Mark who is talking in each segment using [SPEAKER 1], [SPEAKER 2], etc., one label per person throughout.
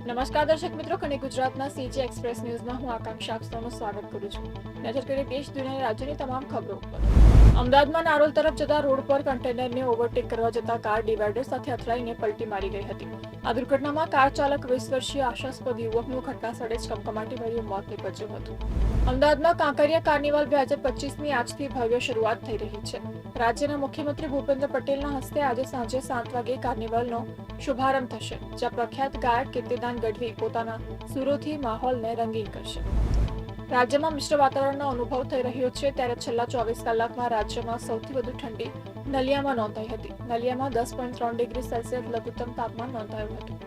[SPEAKER 1] નમસ્કાર દર્શક મિત્રો, કને ગુજરાતના સીજી એક્સપ્રેસ ન્યૂઝમાં હું આકાંક્ષા આપ સૌનું સ્વાગત કરું છું. નજર કરીએ દેશ દુનિયા રાજ્યની તમામ ખબરો પર. અમદાવાદમાં નારોલ તરફ જતા રોડ પર કન્ટેનરને ઓવરટેક કરવા જતા કાર ડિવાઈડર સાથે અથડાઈને પલટી મારી ગઈ હતી. આ દુર્ઘટનામાં કાર ચાલક 20 વર્ષીય આશાસ્પદ યુવકનું ઘટનાસ્થળે જ કમકમાટીભર્યું મોત નીપજ્યું હતું. અમદાવાદમાં કાંકરિયા કાર્નિવલ 2025ની આજથી ભવ્ય શરૂઆત થઈ રહી છે. રાજ્યના મુખ્યમંત્રી ભૂપેન્દ્ર પટેલના હસ્તે આજે સાંજે 7 વાગે કાર્નિવલનો શુભારંભ થશે, જ્યાં પ્રખ્યાત ગાયક કીર્તિદાન ગઢવી પોતાના સુરોથી માહોલને રંગીન કરશે. રાજ્યમાં મિશ્ર વાતાવરણનો અનુભવ થઈ રહ્યો છે, ત્યારે છેલ્લા 24 કલાકમાં રાજ્યમાં સૌથી વધુ ઠંડી નલિયામાં નોંધાઈ હતી. નલિયામાં 10.3 ડિગ્રી સેલ્સિયસ લઘુત્તમ તાપમાન નોંધાયું હતું.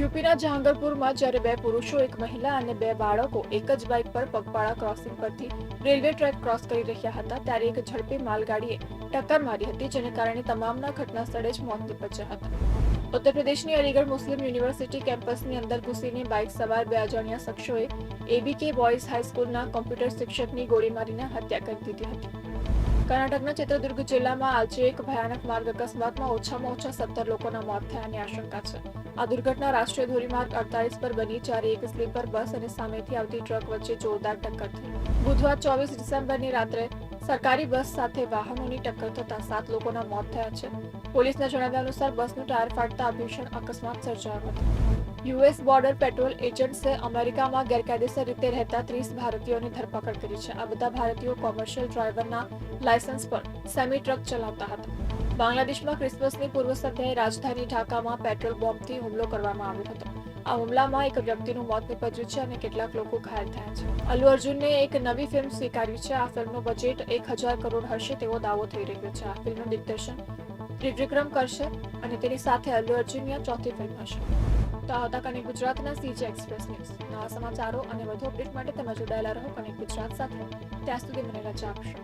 [SPEAKER 1] યુપીના જહાંગરપુરમાં જ્યારે 2 પુરુષો, 1 મહિલા અને 2 બાળકો એક જ બાઇક પર પગપાળા ક્રોસિંગ પરથી રેલવે ટ્રેક ક્રોસ કરી રહ્યા હતા, ત્યારે એક ઝડપી માલગાડીએ ટક્કર મારી હતી, જેને કારણે તમામના ઘટના સ્થળે જ મોત નીપજ્યા હતા. ઉત્તર પ્રદેશની અલીગઢ મુસ્લિમ યુનિવર્સિટી કેમ્પસની અંદર ઘૂસીને બાઇક સવાર 2 અજાણ્યા શખ્સોએ એબીકે બોયઝ હાઈસ્કૂલના કોમ્પ્યુટર શિક્ષકની ગોળી મારીને હત્યા કરી દીધી હતી. કર્ણાટકના ચિત્રદુર્ગ જિલ્લામાં આજે એક ભયાનક માર્ગ અકસ્માતમાં ઓછામાં ઓછા 17 લોકોના મોત થયાની આશંકા છે. આ દુર્ઘટના રાષ્ટ્રીય ધોરીમાર્ગ 48 પર બની, જ્યારે એક સ્લીપર બસ અને સામેથી આવતી ટ્રક વચ્ચે જોરદાર ટક્કર થઈ. બુધવાર 24 ડિસેમ્બરની રાત્રે સરકારી બસ સાથે વાહનોની ટક્કર થતા 7 લોકોના મોત થયા છે. પોલીસના જણાવ્યા અનુસાર બસનું ટાયર ફાટતા આ ભીષણ અકસ્માત સર્જાયો હતો. યુએસ બોર્ડર પેટ્રોલ એજન્ટ્સે અમેરિકામાં ગેરકાયદેસર રીતે રહેતા 30 ભારતીયોની ધરપકડ કરી છે. આ બધા ભારતીયો કોમર્શિયલ ડ્રાઈવરના લાયસન્સ પર સેમી ટ્રક ચલાવતા હતા. બાંગ્લાદેશમાં ક્રિસમસની પૂર્વ સંધ્યાએ રાજધાની ઢાકામાં પેટ્રોલ બોમ્બથી હુમલો કરવામાં આવ્યો હતો. આ હુમલામાં એક વ્યક્તિનું મોત નીપજ્યું છે અને કેટલાક લોકો ઘાયલ થયા છે. અલ્લુ અર્જુનને એક નવી ફિલ્મ સ્વીકારી છે. આ ફિલ્મનું બજેટ 1000 કરોડ હશે તેવો દાવો થઈ રહ્યો છે. આ ફિલ્મનું દિગ્દર્શન ત્રિવિક્રમ કરશે અને તેની સાથે અલ્લુ અર્જુનની આ ચોથી ફિલ્મ હશે. તો આ હતા કનેક્ટ ગુજરાતના સીજી એક્સપ્રેસ ન્યૂઝ. નવા સમાચારો અને વધુ અપડેટ માટે તમે જોડાયેલા રહો કનેક્ટ ગુજરાત સાથે. ત્યાં સુધી મને રજા આપશો.